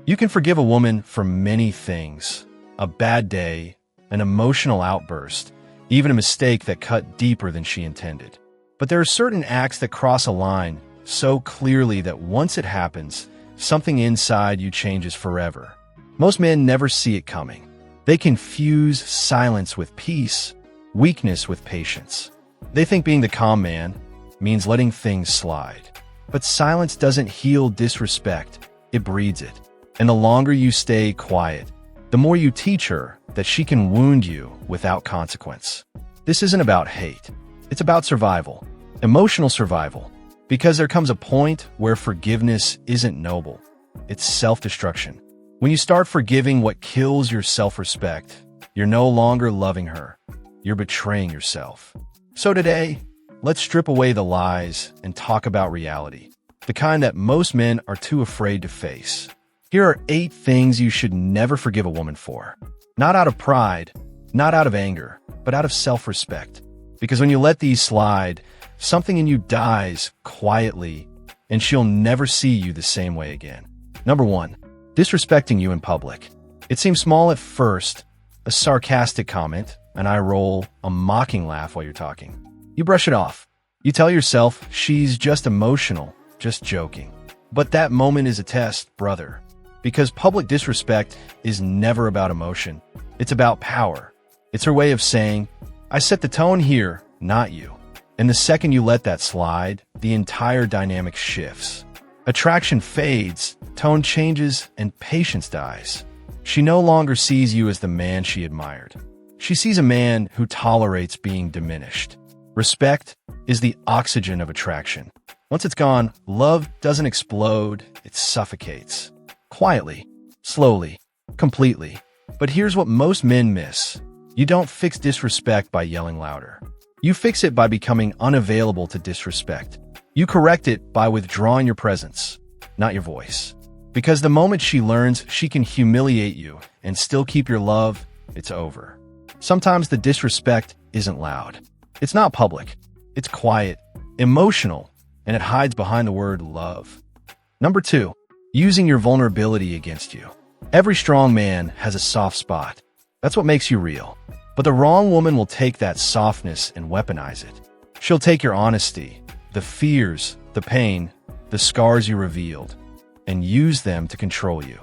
You can forgive a woman for many things: a bad day, an emotional outburst, even a mistake that cut deeper than she intended. But there are certain acts that cross a line so clearly that once it happens, something inside you changes forever. Most men never see it coming. They confuse silence with peace, weakness with patience. They think being the calm man means letting things slide. But silence doesn't heal disrespect, it breeds it. And the longer you stay quiet, the more you teach her that she can wound you without consequence. This isn't about hate. It's about survival, emotional survival. Because there comes a point where forgiveness isn't noble. It's self-destruction. When you start forgiving what kills your self-respect, you're no longer loving her. You're betraying yourself. So today, let's strip away the lies and talk about reality, the kind that most men are too afraid to face. Here are 8 things you should never forgive a woman for. Not out of pride, not out of anger, but out of self-respect. Because when you let these slide, something in you dies quietly, and she'll never see you the same way again. Number 1, disrespecting you in public. It seems small at first, a sarcastic comment, an eye roll, a mocking laugh while you're talking. You brush it off. You tell yourself she's just emotional, just joking. But that moment is a test, brother. Because public disrespect is never about emotion. It's about power. It's her way of saying, I set the tone here, not you. And the second you let that slide, the entire dynamic shifts. Attraction fades, tone changes, and patience dies. She no longer sees you as the man she admired. She sees a man who tolerates being diminished. Respect is the oxygen of attraction. Once it's gone, love doesn't explode, it suffocates. Quietly, slowly, completely. But here's what most men miss. You don't fix disrespect by yelling louder. You fix it by becoming unavailable to disrespect. You correct it by withdrawing your presence, not your voice. Because the moment she learns she can humiliate you and still keep your love, it's over. Sometimes the disrespect isn't loud. It's not public. It's quiet, emotional, and it hides behind the word love. Number 2, using your vulnerability against you. Every strong man has a soft spot. That's what makes you real. But the wrong woman will take that softness and weaponize it. She'll take your honesty, the fears, the pain, the scars you revealed, and use them to control you.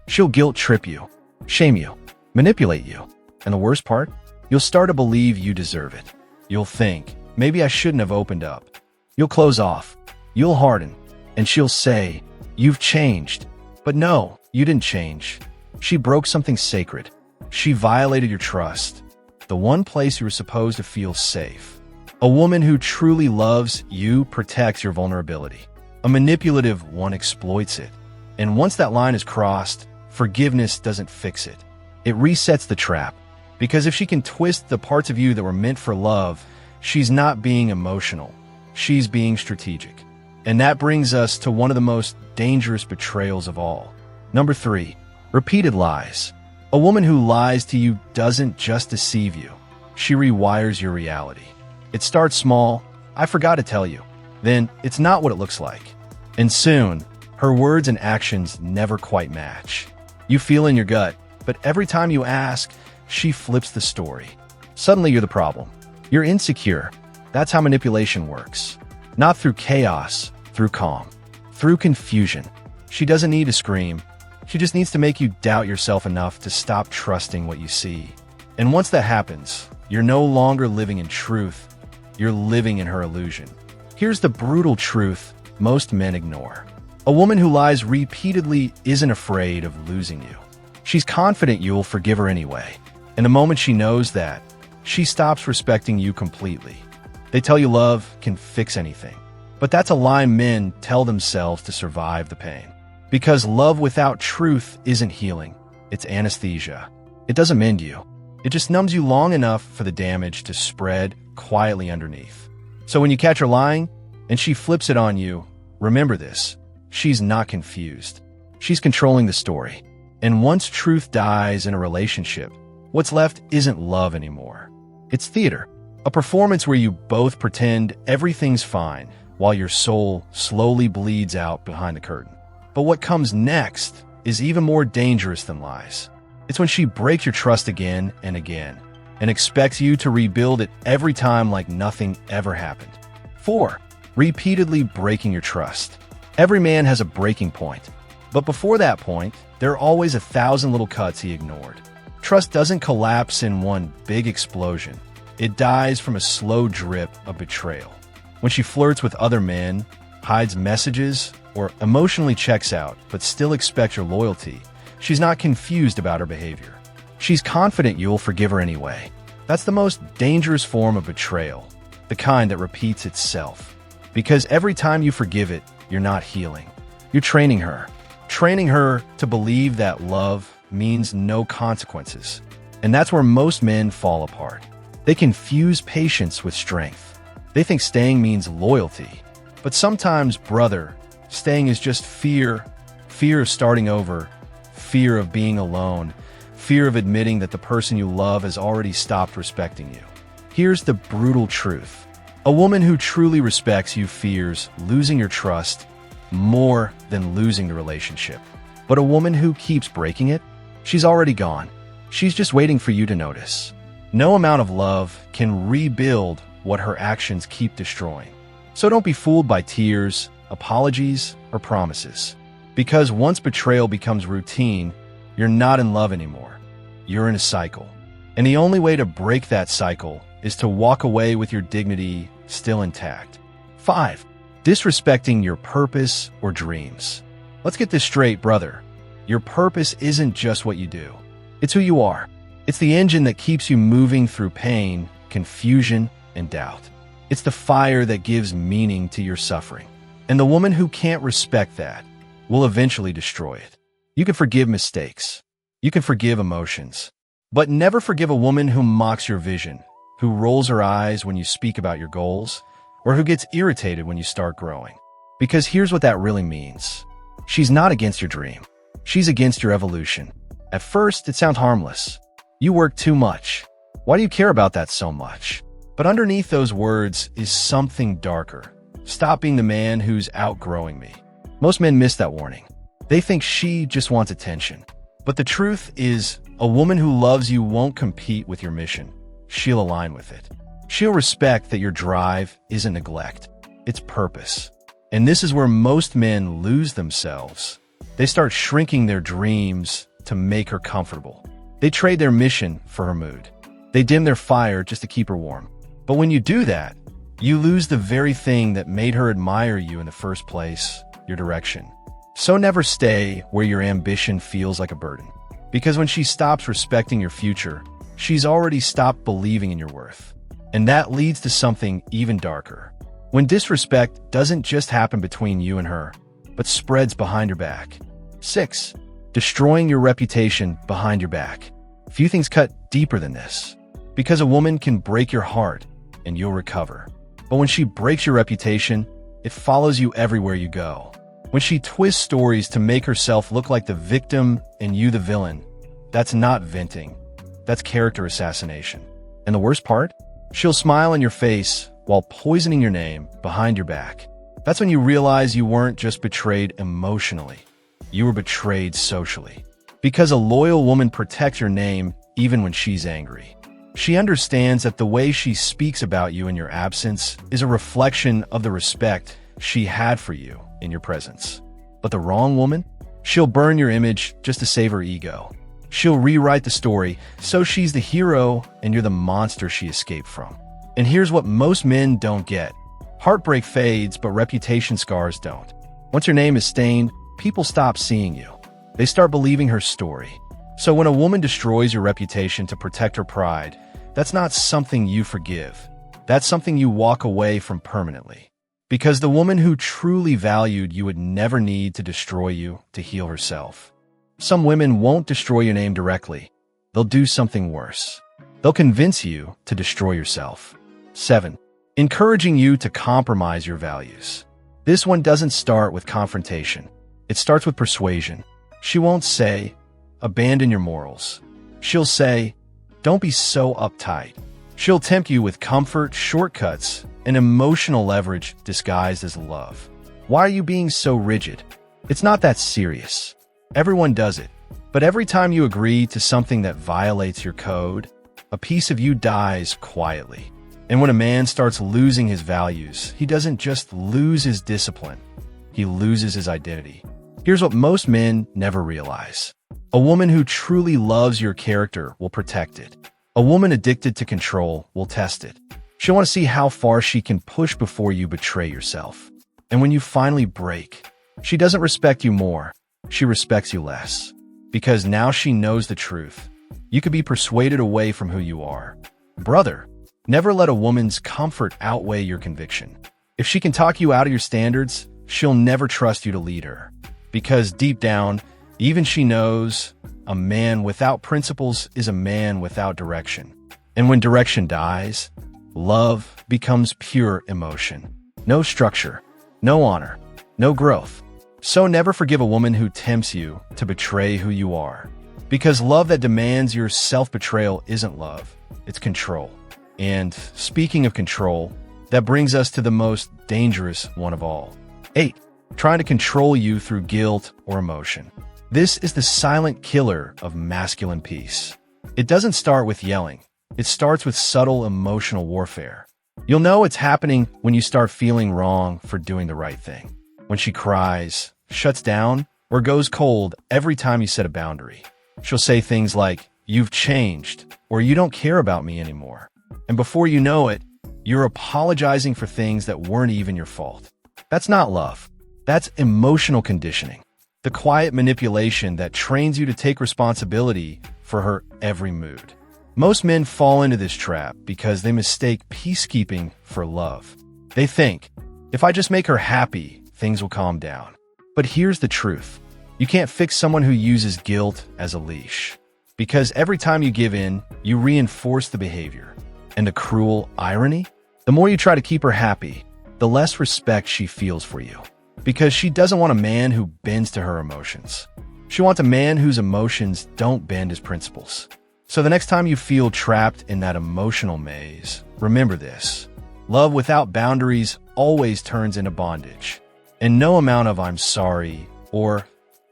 She'll guilt trip you, shame you, manipulate you. And the worst part? You'll start to believe you deserve it. You'll think, maybe I shouldn't have opened up. You'll close off. You'll harden. And she'll say, you've changed. But no, you didn't change. She broke something sacred. She violated your trust. The one place you were supposed to feel safe. A woman who truly loves you protects your vulnerability. A manipulative one exploits it. And once that line is crossed, forgiveness doesn't fix it. It resets the trap. Because if she can twist the parts of you that were meant for love, she's not being emotional. She's being strategic. And that brings us to one of the most dangerous betrayals of all. Number 3, repeated lies. A woman who lies to you doesn't just deceive you. She rewires your reality. It starts small, I forgot to tell you. Then, it's not what it looks like. And soon, her words and actions never quite match. You feel in your gut, but every time you ask, she flips the story. Suddenly you're the problem. You're insecure. That's how manipulation works. Not through chaos, through calm, through confusion. She doesn't need to scream. She just needs to make you doubt yourself enough to stop trusting what you see. And once that happens, you're no longer living in truth. You're living in her illusion. Here's the brutal truth most men ignore. A woman who lies repeatedly isn't afraid of losing you. She's confident you'll forgive her anyway. And the moment she knows that, she stops respecting you completely. They tell you love can fix anything. But that's a lie men tell themselves to survive the pain. Because love without truth isn't healing. It's anesthesia. It doesn't mend you. It just numbs you long enough for the damage to spread quietly underneath. So when you catch her lying, and she flips it on you, remember this. She's not confused. She's controlling the story. And once truth dies in a relationship, what's left isn't love anymore. It's theater. A performance where you both pretend everything's fine while your soul slowly bleeds out behind the curtain. But what comes next is even more dangerous than lies. It's when she breaks your trust again and again, and expects you to rebuild it every time like nothing ever happened. 4. Repeatedly breaking your trust. Every man has a breaking point, but before that point, there are always 1,000 little cuts he ignored. Trust doesn't collapse in one big explosion. It dies from a slow drip of betrayal. When she flirts with other men, hides messages, or emotionally checks out but still expects your loyalty, she's not confused about her behavior. She's confident you'll forgive her anyway. That's the most dangerous form of betrayal, the kind that repeats itself. Because every time you forgive it, you're not healing. You're training her to believe that love means no consequences. And that's where most men fall apart. They confuse patience with strength. They think staying means loyalty. But sometimes, brother, staying is just fear. Fear of starting over, fear of being alone, fear of admitting that the person you love has already stopped respecting you. Here's the brutal truth. A woman who truly respects you fears losing your trust more than losing the relationship. But a woman who keeps breaking it, she's already gone. She's just waiting for you to notice. No amount of love can rebuild what her actions keep destroying. So don't be fooled by tears, apologies, or promises. Because once betrayal becomes routine, you're not in love anymore. You're in a cycle. And the only way to break that cycle is to walk away with your dignity still intact. 5. Disrespecting your purpose or dreams. Let's get this straight, brother. Your purpose isn't just what you do. It's who you are. It's the engine that keeps you moving through pain, confusion, and doubt. It's the fire that gives meaning to your suffering. And the woman who can't respect that will eventually destroy it. You can forgive mistakes. You can forgive emotions. But never forgive a woman who mocks your vision, who rolls her eyes when you speak about your goals, or who gets irritated when you start growing. Because here's what that really means. She's not against your dream. She's against your evolution. At first, it sounds harmless. You work too much. Why do you care about that so much? But underneath those words is something darker. Stop being the man who's outgrowing me. Most men miss that warning. They think she just wants attention. But the truth is, a woman who loves you won't compete with your mission. She'll align with it. She'll respect that your drive isn't neglect. It's purpose. And this is where most men lose themselves. They start shrinking their dreams to make her comfortable. They trade their mission for her mood. They dim their fire just to keep her warm. But when you do that, you lose the very thing that made her admire you in the first place, your direction. So never stay where your ambition feels like a burden. Because when she stops respecting your future, she's already stopped believing in your worth. And that leads to something even darker. When disrespect doesn't just happen between you and her, but spreads behind your back. 6. Destroying your reputation behind your back. Few things cut deeper than this. Because a woman can break your heart and you'll recover. But when she breaks your reputation, it follows you everywhere you go. When she twists stories to make herself look like the victim and you the villain, that's not venting. That's character assassination. And the worst part? She'll smile in your face while poisoning your name behind your back. That's when you realize you weren't just betrayed emotionally. You were betrayed socially. Because a loyal woman protects your name even when she's angry. She understands that the way she speaks about you in your absence is a reflection of the respect she had for you in your presence. But the wrong woman? She'll burn your image just to save her ego. She'll rewrite the story so she's the hero and you're the monster she escaped from. And here's what most men don't get. Heartbreak fades, but reputation scars don't. Once your name is stained, people stop seeing you. They start believing her story. So when a woman destroys your reputation to protect her pride, that's not something you forgive. That's something you walk away from permanently. Because the woman who truly valued you would never need to destroy you to heal herself. Some women won't destroy your name directly. They'll do something worse. They'll convince you to destroy yourself. 7. Encouraging you to compromise your values. This one doesn't start with confrontation. It starts with persuasion. She won't say, abandon your morals. She'll say, don't be so uptight. She'll tempt you with comfort, shortcuts, and emotional leverage disguised as love. Why are you being so rigid? It's not that serious. Everyone does it. But every time you agree to something that violates your code, a piece of you dies quietly. And when a man starts losing his values, he doesn't just lose his discipline, he loses his identity. Here's what most men never realize. A woman who truly loves your character will protect it. A woman addicted to control will test it. She'll want to see how far she can push before you betray yourself. And when you finally break, she doesn't respect you more, she respects you less. Because now she knows the truth. You could be persuaded away from who you are. Brother, never let a woman's comfort outweigh your conviction. If she can talk you out of your standards, she'll never trust you to lead her. Because deep down, even she knows a man without principles is a man without direction. And when direction dies, love becomes pure emotion. No structure, no honor, no growth. So never forgive a woman who tempts you to betray who you are. Because love that demands your self-betrayal isn't love, it's control. And speaking of control, that brings us to the most dangerous one of all. 8. Trying to control you through guilt or emotion. This is the silent killer of masculine peace. It doesn't start with yelling. It starts with subtle emotional warfare. You'll know it's happening when you start feeling wrong for doing the right thing. When she cries, shuts down, or goes cold every time you set a boundary. She'll say things like, "You've changed," or "You don't care about me anymore." And before you know it, you're apologizing for things that weren't even your fault. That's not love. That's emotional conditioning. The quiet manipulation that trains you to take responsibility for her every mood. Most men fall into this trap because they mistake peacekeeping for love. They think, if I just make her happy, things will calm down. But here's the truth. You can't fix someone who uses guilt as a leash. Because every time you give in, you reinforce the behavior. And the cruel irony? The more you try to keep her happy, the less respect she feels for you. Because she doesn't want a man who bends to her emotions. She wants a man whose emotions don't bend his principles. So the next time you feel trapped in that emotional maze, remember this. Love without boundaries always turns into bondage. And no amount of "I'm sorry" or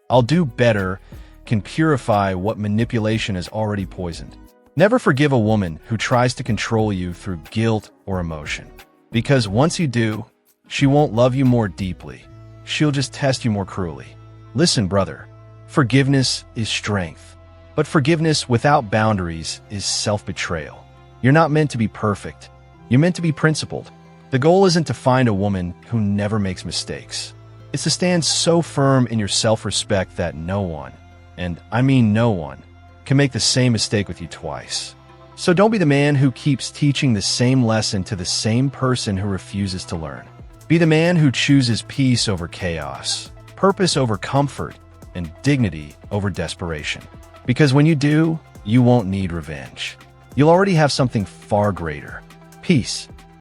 "I'll do better" can purify what manipulation has already poisoned. Never forgive a woman who tries to control you through guilt or emotion. Because once you do, she won't love you more deeply. She'll just test you more cruelly. Listen, brother, forgiveness is strength. But forgiveness without boundaries is self-betrayal. You're not meant to be perfect. You're meant to be principled. The goal isn't to find a woman who never makes mistakes. It's to stand so firm in your self-respect that no one, and I mean no one, can make the same mistake with you twice. So don't be the man who keeps teaching the same lesson to the same person who refuses to learn. Be the man who chooses peace over chaos, purpose over comfort, and dignity over desperation. Because when you do, you won't need revenge. You'll already have something far greater: peace.